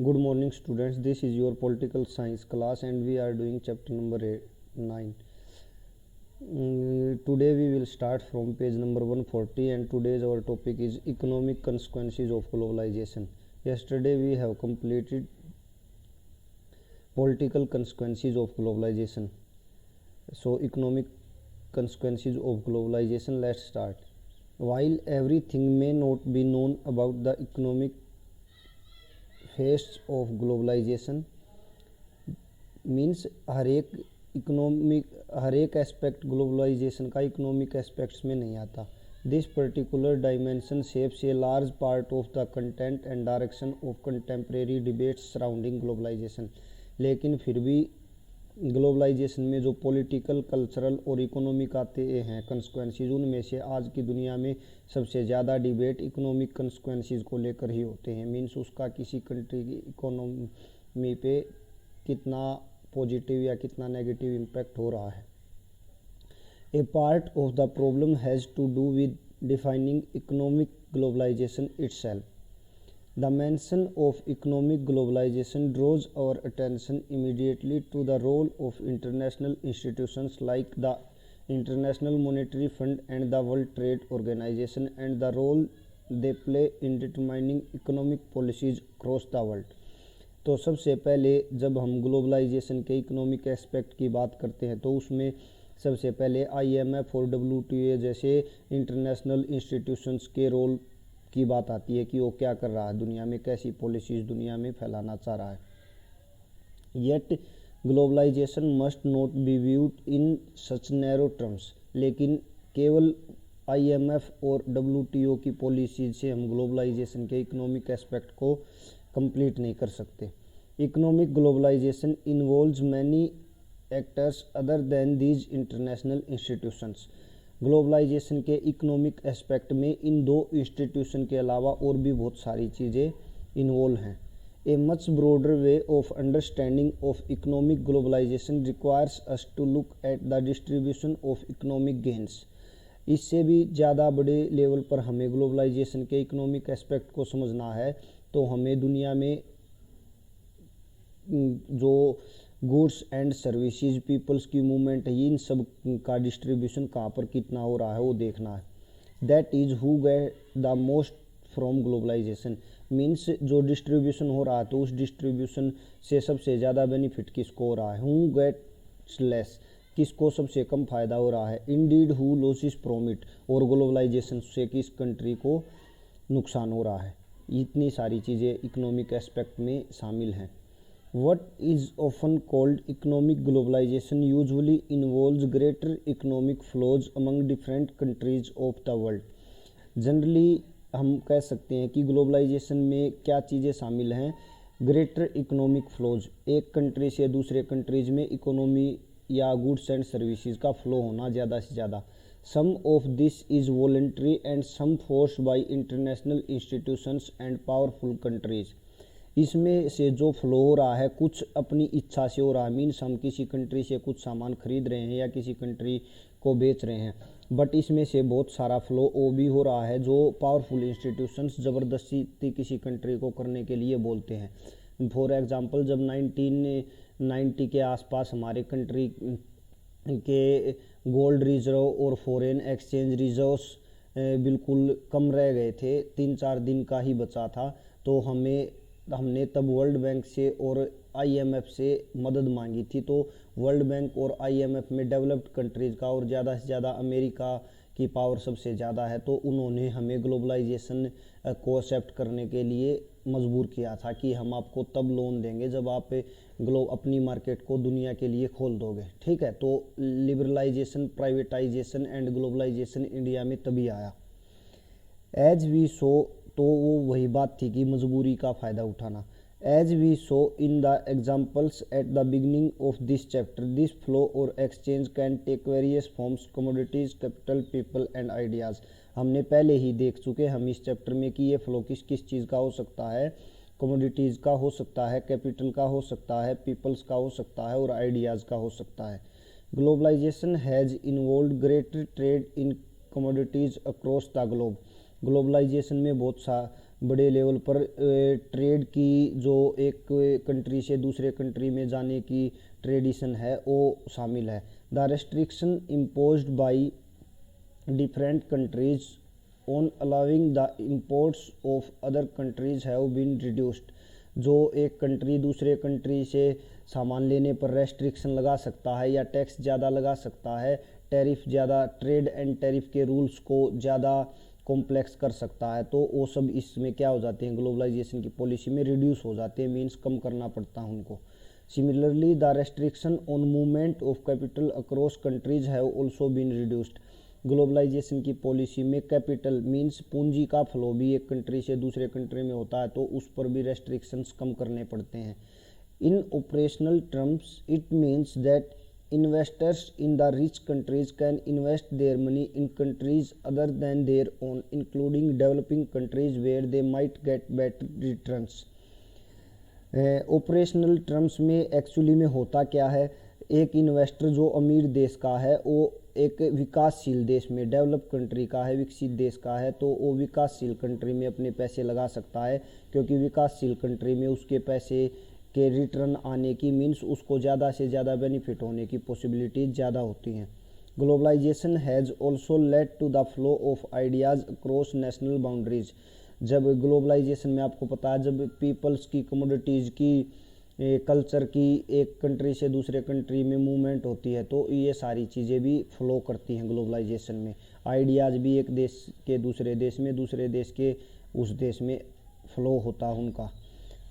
Good morning, students. This is your political science class, and we are doing chapter number 9. Today we will start from page number 140, and today's our topic is economic consequences of globalization. Yesterday we have completed political consequences of globalization. So economic consequences of globalization, let's start. While everything may not be known about the economic facet of globalization means हर एक aspect globalization का economic aspects में नहीं आता. This particular dimension shapes a large part of the content and direction of contemporary debates surrounding globalization. लेकिन फिर भी globalisation में जो पॉलिटिकल, कल्चरल और इकोनॉमिक आते हैं कंसिक्वेंसेस, उनमें से आज की दुनिया में सबसे ज़्यादा डिबेट इकोनॉमिक कंसिक्वेंसेस को लेकर ही होते हैं. मीन्स उसका किसी कंट्री की इकोनॉमी पे कितना पॉजिटिव या कितना नेगेटिव इम्पैक्ट हो रहा है. A part of the problem has to do with defining economic globalization itself. The mention of economic globalization draws our attention immediately to the role of international institutions like the International Monetary Fund and the World Trade Organization and the role they play in determining economic policies across the world. तो सबसे पहले जब हम globalisation के economic aspect की बात करते हैं तो उसमें सबसे पहले IMF और WTO जैसे इंटरनेशनल इंस्टीट्यूशंस के रोल की बात आती है कि वो क्या कर रहा है दुनिया में, कैसी पॉलिसीज दुनिया में फैलाना चाह रहा है. Yet globalisation must not be viewed in such narrow terms. लेकिन केवल IMF और WTO की पॉलिसीज से हम ग्लोबलाइजेशन के इकोनॉमिक एस्पेक्ट को कंप्लीट नहीं कर सकते. Economic globalisation involves many actors other than these international institutions. Globalisation के इकोनॉमिक एस्पेक्ट में इन दो इंस्टीट्यूशन के अलावा और भी बहुत सारी चीज़ें इन्वॉल्व हैं. A much broader way of understanding of economic globalisation requires us to look at the distribution of economic gains. इससे भी ज़्यादा बड़े लेवल पर हमें ग्लोबलाइजेशन के इकोनॉमिक एस्पेक्ट को समझना है तो हमें दुनिया में जो गुड्स एंड सर्विसेज, पीपल्स की मूवमेंट है, इन सब का डिस्ट्रीब्यूशन कहाँ पर कितना हो रहा है वो देखना है. That is who get the most from globalisation. Means जो डिस्ट्रीब्यूशन हो रहा है तो उस डिस्ट्रीब्यूशन से सबसे ज़्यादा बेनिफिट किसको हो रहा है. हु गेट्स लेस, किसको सबसे कम फ़ायदा हो रहा है. Indeed who losses from it, और ग्लोबलाइजेशन से किस कंट्री को नुकसान हो रहा है. इतनी सारी चीज़ें इकोनॉमिक एस्पेक्ट में शामिल हैं. What is often called economic globalization usually involves greater economic flows among different countries of the world. Generally हम कह सकते हैं कि ग्लोबलाइजेशन में क्या चीज़ें शामिल हैं. ग्रेटर इकोनॉमिक फ्लोज, एक कंट्री से दूसरे कंट्रीज में इकोनॉमी या गुड्स एंड सर्विसेज का फ्लो होना ज़्यादा से ज़्यादा. Some of this is voluntary and some forced by international institutions and powerful countries. इसमें से जो फ्लो हो रहा है कुछ अपनी इच्छा से हो रहा है. मीन्स हम किसी कंट्री से कुछ सामान खरीद रहे हैं या किसी कंट्री को बेच रहे हैं, बट इसमें से बहुत सारा फ्लो वो भी हो रहा है जो पावरफुल इंस्टीट्यूशंस ज़बरदस्ती किसी कंट्री को करने के लिए बोलते हैं. फॉर एग्जांपल जब 1990 के आसपास हमारे कंट्री के गोल्ड रिजर्व और फॉरेन एक्सचेंज रिजर्व्स बिल्कुल कम रह गए थे, 3-4 दिन का ही बचा था, तो हमने तब वर्ल्ड बैंक से और IMF से मदद मांगी थी. तो वर्ल्ड बैंक और IMF में डेवलप्ड कंट्रीज़ का और ज़्यादा से ज़्यादा अमेरिका की पावर सबसे ज़्यादा है, तो उन्होंने हमें ग्लोबलाइजेशन को एक्सेप्ट करने के लिए मजबूर किया था कि हम आपको तब लोन देंगे जब आप अपनी मार्केट को दुनिया के लिए खोल दोगे. ठीक है, तो liberalisation, privatisation and globalisation India में तभी आया. एज वी सो, तो वो वही बात थी कि मजबूरी का फ़ायदा उठाना. As we saw in the examples at the beginning of this chapter, this flow or exchange can take various forms, commodities, capital, people and ideas. हमने पहले ही देख चुके हम इस चैप्टर में कि ये फ्लो किस किस चीज़ का हो सकता है. कमोडिटीज़ का हो सकता है, कैपिटल का हो सकता है, पीपल्स का हो सकता है और आइडियाज़ का हो सकता है. Globalisation has involved greater trade in commodities across the globe. Globalisation में बड़े लेवल पर ट्रेड की जो एक कंट्री से दूसरे कंट्री में जाने की ट्रेडिशन है वो शामिल है। The restriction imposed by different countries on allowing the imports of other countries have been reduced. जो एक कंट्री दूसरे कंट्री से सामान लेने पर रेस्ट्रिक्शन लगा सकता है या टैक्स ज़्यादा लगा सकता है, टैरिफ ज़्यादा, ट्रेड एंड टैरिफ के रूल्स को ज़्यादा कॉम्प्लेक्स कर सकता है, तो वो सब इसमें क्या हो जाते हैं, ग्लोबलाइजेशन की पॉलिसी में रिड्यूस हो जाते हैं, मीन्स कम करना पड़ता है उनको। Similarly the restriction on movement of capital across countries have also been reduced. Globalisation की पॉलिसी में कैपिटल मीन्स पूंजी का फ्लो भी एक कंट्री से दूसरे कंट्री में होता है, तो उस पर भी रेस्ट्रिक्शंस कम करने पड़ते हैं। In operational terms it means that investors in the rich countries can invest their money in countries other than their own, including developing countries where they might get better returns। Operational terms में actually में होता क्या है, एक investor जो अमीर देश का है वो एक विकासशील देश में, डेवलप कंट्री का है, विकसित देश का है, तो वो विकासशील कंट्री में अपने पैसे लगा सकता है, क्योंकि विकासशील कंट्री में उसके पैसे के रिटर्न आने की मीन्स उसको ज़्यादा से ज़्यादा बेनिफिट होने की पॉसिबिलिटी ज़्यादा होती हैं। Globalisation has also led to the flow of ideas across national boundaries. जब ग्लोबलाइजेशन में आपको पता है, जब पीपल्स की, कमोडिटीज़ की, कल्चर की एक कंट्री से दूसरे कंट्री में मूवमेंट होती है, तो ये सारी चीज़ें भी फ्लो करती हैं ग्लोबलाइजेशन में। आइडियाज़ भी एक देश के दूसरे देश में, दूसरे देश के उस देश में फ्लो होता है उनका।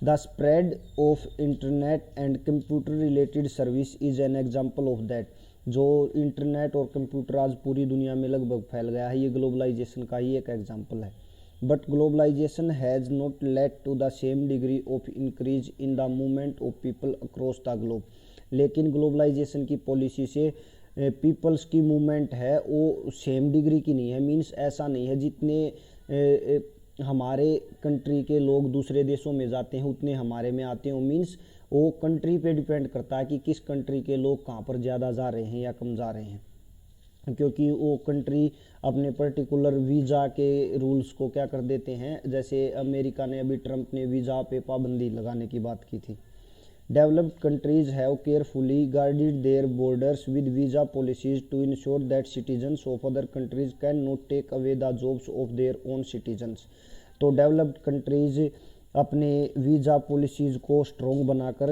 The spread of internet and computer related service is an example of that। जो इंटरनेट और कंप्यूटर आज पूरी दुनिया में लगभग फैल गया है, ये ग्लोबलाइजेशन का ही एक एग्जाम्पल है। But globalisation has not led to the same degree of increase in the movement of people across the globe. लेकिन ग्लोबलाइजेशन की पॉलिसी से पीपल्स की मूवमेंट है वो सेम डिग्री की नहीं है, मीन्स ऐसा नहीं है जितने हमारे कंट्री के लोग दूसरे देशों में जाते हैं उतने हमारे में आते हैं, मीन्स वो कंट्री पे डिपेंड करता है कि किस कंट्री के लोग कहाँ पर ज़्यादा जा रहे हैं या कम जा रहे हैं, क्योंकि वो कंट्री अपने पर्टिकुलर वीज़ा के रूल्स को क्या कर देते हैं। जैसे अमेरिका ने, अभी ट्रंप ने वीज़ा पे पाबंदी लगाने की बात की थी। Developed countries have carefully guarded their borders with visa policies to ensure that citizens of other countries can not take away the jobs of their own citizens. तो डेवलप्ड कंट्रीज अपने वीज़ा पॉलिसीज़ को strong बनाकर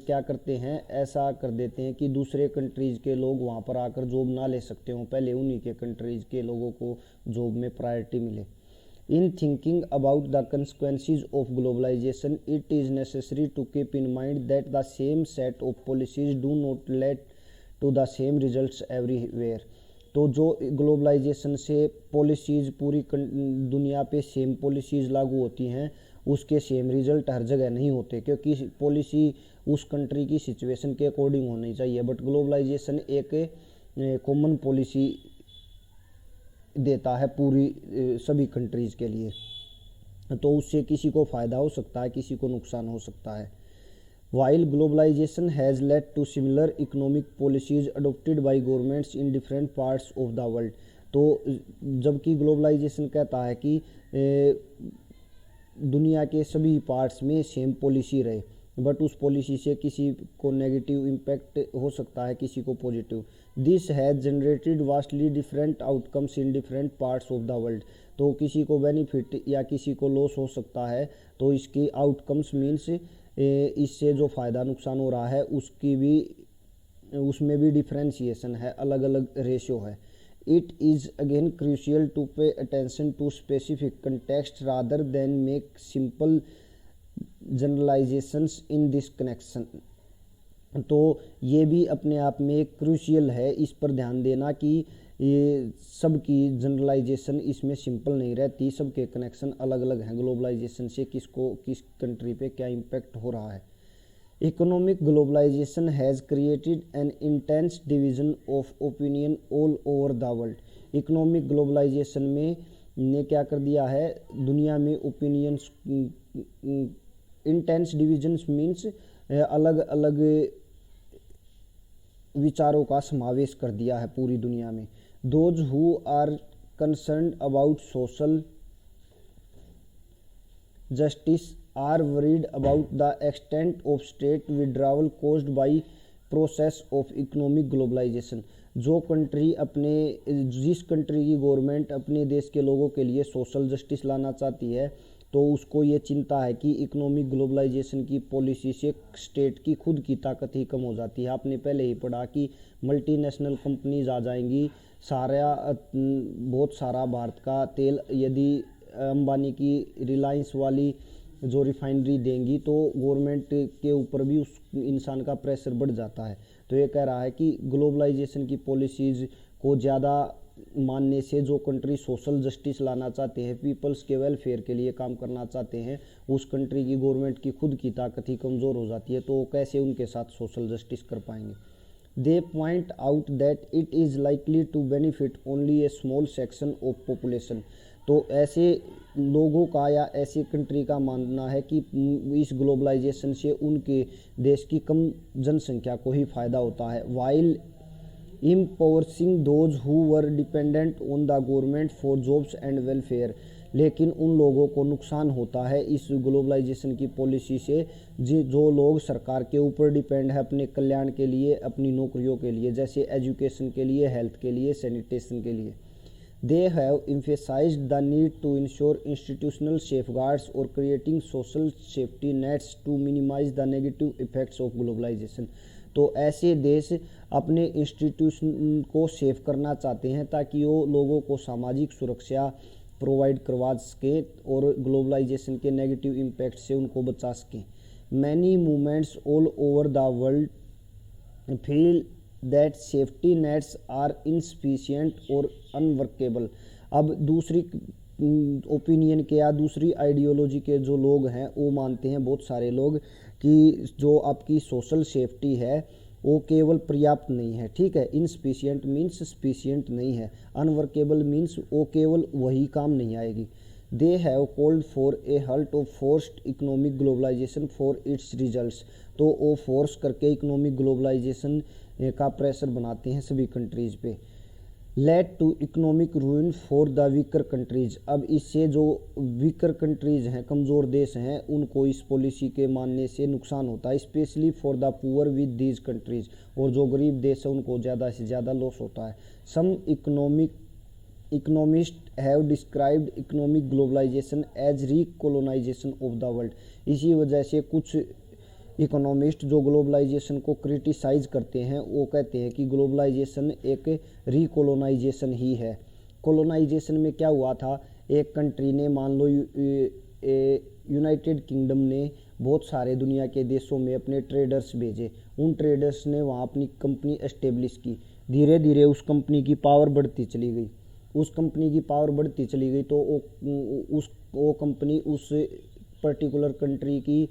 क्या करते हैं, ऐसा कर देते हैं कि दूसरे कंट्रीज़ के लोग वहाँ पर आकर जॉब ना ले सकते हों, पहले उन्हीं के कंट्रीज़ के लोगों को जॉब में प्रायोरिटी मिले। In thinking about the consequences of globalization, it is necessary to keep in mind that the same set of policies do not lead to the same results everywhere। तो जो globalisation से policies पूरी दुनिया पे same policies लागू होती हैं, उसके सेम रिजल्ट हर जगह नहीं होते, क्योंकि पॉलिसी उस कंट्री की सिचुएशन के अकॉर्डिंग होनी चाहिए। बट ग्लोबलाइजेशन एक कॉमन पॉलिसी देता है पूरी सभी कंट्रीज़ के लिए, तो उससे किसी को फ़ायदा हो सकता है, किसी को नुकसान हो सकता है। While globalisation has led to similar economic policies adopted by governments in different parts of the world. तो जबकि ग्लोबलाइजेशन कहता है कि दुनिया के सभी पार्ट्स में सेम पॉलिसी रहे, बट उस पॉलिसी से किसी को नेगेटिव इम्पैक्ट हो सकता है, किसी को positive. This has generated vastly different outcomes in different parts of the world. तो किसी को बेनिफिट या किसी को लॉस हो सकता है, तो इसकी आउटकम्स मीन्स इससे जो फ़ायदा नुकसान हो रहा है उसकी भी, उसमें भी डिफ्रेंशिएशन है, अलग अलग रेशियो है। It is again crucial to pay attention to specific context rather than make simple generalisations in this connection. तो ये भी अपने आप में एक क्रूशियल है, इस पर ध्यान देना कि ये सब की जनरलाइजेशन इसमें सिंपल नहीं रहती, सबके कनेक्शन अलग अलग हैं। ग्लोबलाइजेशन से किसको, किस कंट्री पे क्या इम्पैक्ट हो रहा है। Economic globalisation has created an intense division of opinion all over the world. Economic globalisation में ने क्या कर दिया है, दुनिया में ओपिनियंस, इंटेंस डिविजन्स मीन्स अलग अलग विचारों का समावेश कर दिया है पूरी दुनिया में। Those who are concerned about social justice are worried about the extent of state withdrawal caused by process of economic globalization। जो कंट्री अपने जिस कंट्री की गवर्नमेंट अपने देश के लोगों के लिए सोशल जस्टिस लाना चाहती है तो उसको ये चिंता है कि इकोनॉमिक ग्लोबलाइजेशन की पॉलिसी से स्टेट की खुद की ताकत ही कम हो जाती है। आपने पहले ही पढ़ा कि मल्टीनेशनल कंपनीज आ जाएंगी, बहुत सारा भारत का तेल यदि अंबानी की रिलायंस वाली जो रिफाइनरी देंगी तो गवर्नमेंट के ऊपर भी उस इंसान का प्रेशर बढ़ जाता है। तो ये कह रहा है कि ग्लोबलाइजेशन की पॉलिसीज़ को ज़्यादा मानने से जो कंट्री सोशल जस्टिस लाना चाहते हैं, पीपल्स के वेलफेयर के लिए काम करना चाहते हैं, उस कंट्री की गवर्नमेंट की खुद की ताकत ही कमज़ोर हो जाती है, तो वो कैसे उनके साथ सोशल जस्टिस कर पाएंगे। They point out that it is likely to benefit only a small section of population. तो ऐसे लोगों का या ऐसी कंट्री का मानना है कि इस ग्लोबलाइजेशन से उनके देश की कम जनसंख्या को ही फ़ायदा होता है। While empowering those who were dependent on the government for jobs and welfare, लेकिन उन लोगों को नुकसान होता है इस ग्लोबलाइजेशन की पॉलिसी से जो लोग सरकार के ऊपर डिपेंड है अपने कल्याण के लिए, अपनी नौकरियों के लिए, जैसे एजुकेशन के लिए, हेल्थ के लिए, सैनिटेशन के लिए। They have emphasized the need to ensure institutional safeguards or creating social safety nets to minimize the negative effects of globalization। तो ऐसे देश अपने इंस्टीट्यूशन को सेव करना चाहते हैं ताकि वो लोगों को सामाजिक सुरक्षा प्रोवाइड करवा सके और ग्लोबलाइजेशन के नेगेटिव इम्पैक्ट से उनको बचा सकें। Many movements all over the world feel that safety nets are insufficient और अनवर्केबल। अब दूसरी ओपिनियन के या दूसरी आइडियोलॉजी के जो लोग हैं वो मानते हैं, बहुत सारे लोग, कि जो आपकी सोशल सेफ्टी है वो केवल पर्याप्त नहीं है, ठीक है। इनसफिशिएंट मीन्स सफिशिएंट नहीं है, अनवर्केबल मीन्स वो केवल वही काम नहीं आएगी। They have called for a halt of forced economic globalization for its results. तो वो फोर्स करके इकोनॉमिक ग्लोबलाइजेशन का प्रेशर बनाते हैं सभी कंट्रीज़ पे। Led to economic ruin for the weaker countries. अब इससे जो वीकर कंट्रीज हैं, कमज़ोर देश हैं, उनको इस पॉलिसी के मानने से नुकसान होता है, specially for the poor with these countries. और जो गरीब देश है उनको ज़्यादा से ज़्यादा लॉस होता है। Some economists have described economic globalization as recolonization of the world. इसी वजह से कुछ इकोनॉमिस्ट जो ग्लोबलाइजेशन को क्रिटिसाइज करते हैं वो कहते हैं कि ग्लोबलाइजेशन एक रिकोलोनाइजेशन ही है। कोलोनाइजेशन में क्या हुआ था, एक कंट्री ने, मान लो यूनाइटेड किंगडम ने बहुत सारे दुनिया के देशों में अपने ट्रेडर्स भेजे, उन ट्रेडर्स ने वहाँ अपनी कंपनी एस्टेब्लिश की, धीरे धीरे उस कंपनी की पावर बढ़ती चली गई, तो वो कंपनी उस पर्टिकुलर कंट्री की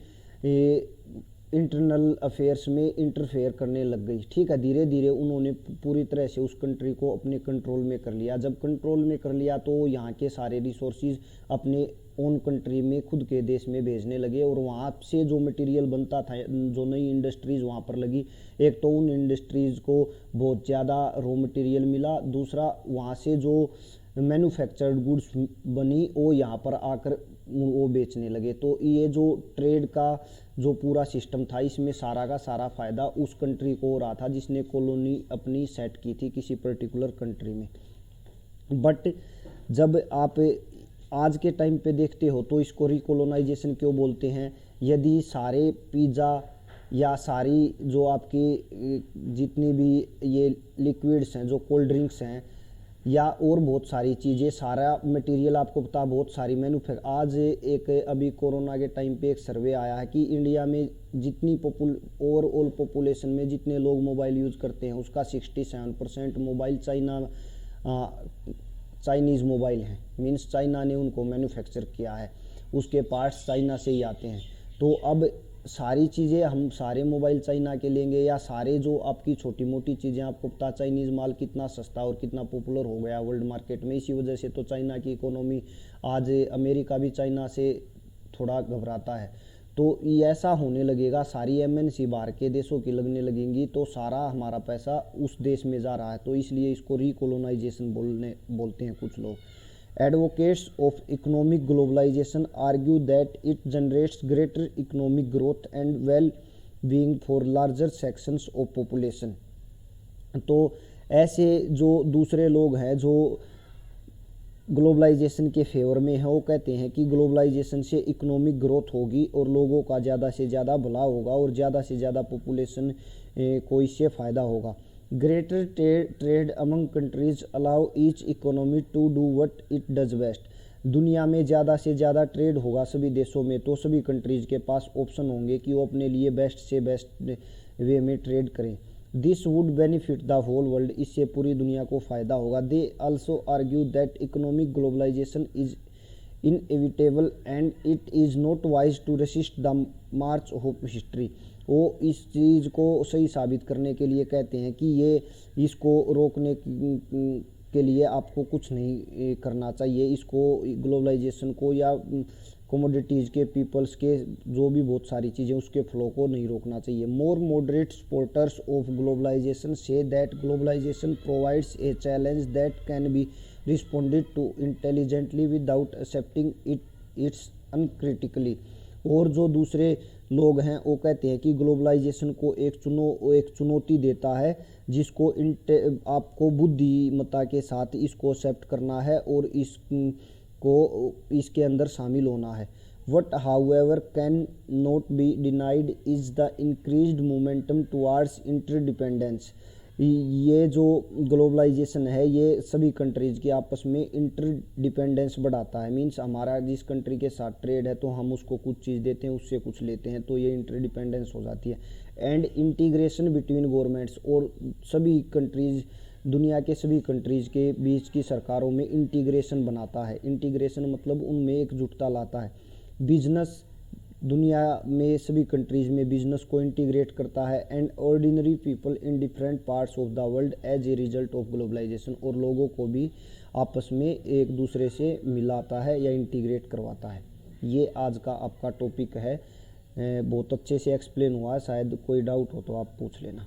इंटरनल अफेयर्स में इंटरफेयर करने लग गई, ठीक है। धीरे धीरे उन्होंने पूरी तरह से उस कंट्री को अपने कंट्रोल में कर लिया। जब कंट्रोल में कर लिया तो यहाँ के सारे रिसोर्सेज अपने ओन कंट्री में, खुद के देश में भेजने लगे, और वहाँ से जो मटेरियल बनता था, जो नई इंडस्ट्रीज़ वहाँ पर लगी, एक तो उन इंडस्ट्रीज़ को बहुत ज़्यादा रॉ मटेरियल मिला, दूसरा वहाँ से जो मैन्युफैक्चर्ड गुड्स बनी वो यहाँ पर आकर वो बेचने लगे। तो ये जो ट्रेड का जो पूरा सिस्टम था, इसमें सारा का सारा फ़ायदा उस कंट्री को हो रहा था जिसने कॉलोनी अपनी सेट की थी किसी पर्टिकुलर कंट्री में। बट जब आप आज के टाइम पे देखते हो तो इसको रिकोलोनाइजेशन क्यों बोलते हैं? यदि सारे पिज़्ज़ा या सारी जो आपकी जितनी भी ये लिक्विड्स हैं, जो कोल्ड ड्रिंक्स हैं, या और बहुत सारी चीज़ें, सारा मटेरियल आपको पता, बहुत सारी आज एक अभी कोरोना के टाइम पे एक सर्वे आया है कि इंडिया में जितनी ओवरऑल पॉपुलेशन में जितने लोग मोबाइल यूज़ करते हैं उसका 67% मोबाइल चाइनीज़ मोबाइल हैं। मीन्स चाइना ने उनको मैन्युफैक्चर किया है, उसके पार्ट्स चाइना से ही आते हैं। तो अब सारी चीज़ें हम सारे मोबाइल चाइना के लेंगे, या सारे जो आपकी छोटी मोटी चीज़ें, आपको पता चाइनीज़ माल कितना सस्ता और कितना पॉपुलर हो गया वर्ल्ड मार्केट में। इसी वजह से तो चाइना की इकोनॉमी, आज अमेरिका भी चाइना से थोड़ा घबराता है। तो ऐसा होने लगेगा, सारी एमएनसी बाहर के देशों की लगने लगेंगी, तो सारा हमारा पैसा उस देश में जा रहा है। तो इसलिए इसको रिकोलोनाइजेशन बोलते हैं कुछ लोग। Advocates of economic globalization argue that it generates greater economic growth and well-being for larger sections of population। तो ऐसे जो दूसरे लोग हैं जो ग्लोबलाइजेशन के फेवर में है, वो कहते हैं कि ग्लोबलाइजेशन से इकोनॉमिक ग्रोथ होगी और लोगों का ज़्यादा से ज़्यादा भला होगा और ज़्यादा से ज़्यादा पॉपुलेशन को इससे फ़ायदा होगा। Greater trade among countries allow each economy to do what it does best. दुनिया में ज़्यादा से ज़्यादा ट्रेड होगा सभी देशों में, तो सभी कंट्रीज़ के पास ऑप्शन होंगे कि वो अपने लिए बेस्ट से बेस्ट वे में ट्रेड करें। This would benefit the whole world, इससे पूरी दुनिया को फ़ायदा होगा। They also argue that economic globalisation is inevitable and it is not wise to resist the march of history. वो इस चीज़ को सही साबित करने के लिए कहते हैं कि ये इसको रोकने के लिए आपको कुछ नहीं करना चाहिए, इसको ग्लोबलाइजेशन को या कमोडिटीज़ के पीपल्स के जो भी बहुत सारी चीज़ें उसके फ्लो को नहीं रोकना चाहिए। More moderate supporters of globalization say that globalization provides a challenge that can be responded to intelligently without accepting its uncritically. और जो दूसरे लोग हैं वो कहते हैं कि ग्लोबलाइजेशन को एक चुनौती देता है जिसको आपको बुद्धिमत्ता के साथ इसको एक्सेप्ट करना है और इसके अंदर शामिल होना है। What however can not be denied is the increased momentum towards interdependence. ये जो ग्लोबलाइजेशन है ये सभी कंट्रीज़ की आपस में इंटरडिपेंडेंस बढ़ाता है। मींस हमारा जिस कंट्री के साथ ट्रेड है तो हम उसको कुछ चीज़ देते हैं, उससे कुछ लेते हैं, तो ये इंटरडिपेंडेंस हो जाती है। एंड इंटीग्रेशन बिटवीन गवर्नमेंट्स, और सभी कंट्रीज़ दुनिया के सभी कंट्रीज़ के बीच की सरकारों में इंटीग्रेशन बनाता है। इंटीग्रेशन मतलब उनमें एकजुटता लाता है। बिजनेस, दुनिया में सभी कंट्रीज़ में बिजनेस को इंटीग्रेट करता है। And ordinary people in different parts of the world as a result of globalisation, और लोगों को भी आपस में एक दूसरे से मिलाता है या इंटीग्रेट करवाता है। ये आज का आपका टॉपिक है, बहुत अच्छे से एक्सप्लेन हुआ है। शायद कोई डाउट हो तो आप पूछ लेना।